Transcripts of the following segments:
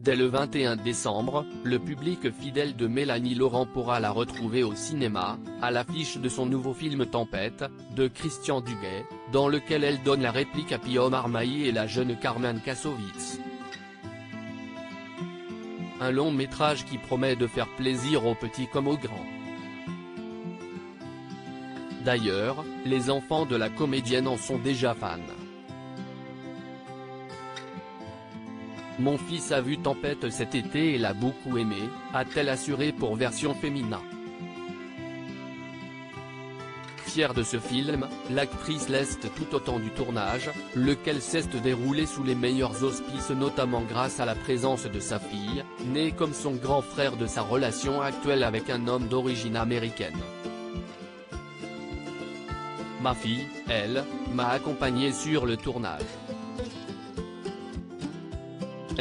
Dès le 21 décembre, le public fidèle de Mélanie Laurent pourra la retrouver au cinéma, à l'affiche de son nouveau film Tempête, de Christian Duguay, dans lequel elle donne la réplique à Pio Marmaille et la jeune Carmen Kassovitz. Un long métrage qui promet de faire plaisir aux petits comme aux grands. D'ailleurs, les enfants de la comédienne en sont déjà fans. Mon fils a vu Tempête cet été et l'a beaucoup aimé, a-t-elle assuré pour Version Féminin. Fière de ce film, l'actrice leste tout autant du tournage, lequel s'est déroulé sous les meilleurs auspices notamment grâce à la présence de sa fille, née comme son grand frère de sa relation actuelle avec un homme d'origine américaine. Ma fille, elle, m'a accompagné sur le tournage.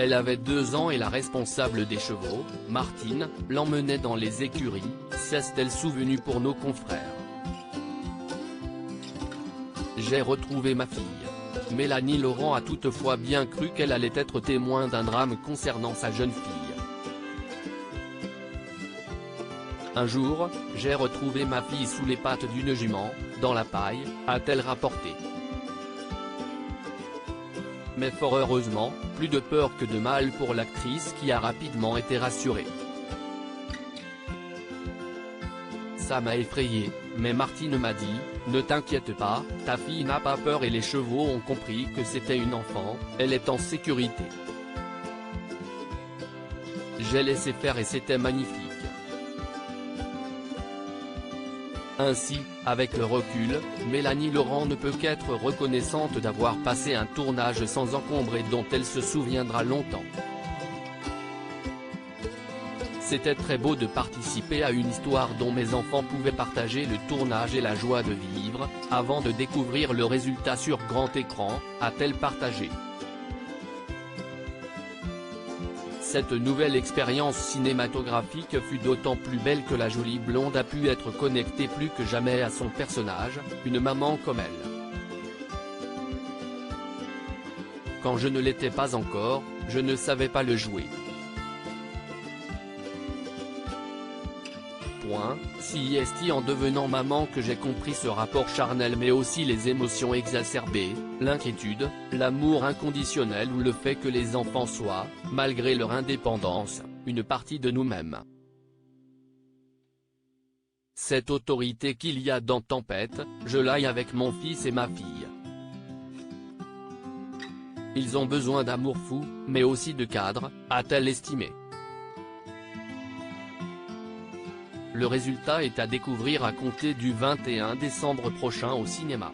Elle avait 2 ans et la responsable des chevaux, Martine, l'emmenait dans les écuries, s'est-elle souvenue pour nos confrères. J'ai retrouvé ma fille. Mélanie Laurent a toutefois bien cru qu'elle allait être témoin d'un drame concernant sa jeune fille. Un jour, j'ai retrouvé ma fille sous les pattes d'une jument, dans la paille, a-t-elle rapporté. Mais fort heureusement, plus de peur que de mal pour l'actrice qui a rapidement été rassurée. Ça m'a effrayé, mais Martine m'a dit, ne t'inquiète pas, ta fille n'a pas peur et les chevaux ont compris que c'était une enfant, elle est en sécurité. J'ai laissé faire et c'était magnifique. Ainsi, avec le recul, Mélanie Laurent ne peut qu'être reconnaissante d'avoir passé un tournage sans encombre et dont elle se souviendra longtemps. C'était très beau de participer à une histoire dont mes enfants pouvaient partager le tournage et la joie de vivre, avant de découvrir le résultat sur grand écran, a-t-elle partagé. Cette nouvelle expérience cinématographique fut d'autant plus belle que la jolie blonde a pu être connectée plus que jamais à son personnage, une maman comme elle. Quand je ne l'étais pas encore, je ne savais pas le jouer. Si est en devenant maman que j'ai compris ce rapport charnel mais aussi les émotions exacerbées, l'inquiétude, l'amour inconditionnel ou le fait que les enfants soient, malgré leur indépendance, une partie de nous-mêmes. Cette autorité qu'il y a dans Tempête, je l'aille avec mon fils et ma fille. Ils ont besoin d'amour fou, mais aussi de cadre, a-t-elle estimé. Le résultat est à découvrir à compter du 21 décembre prochain au cinéma.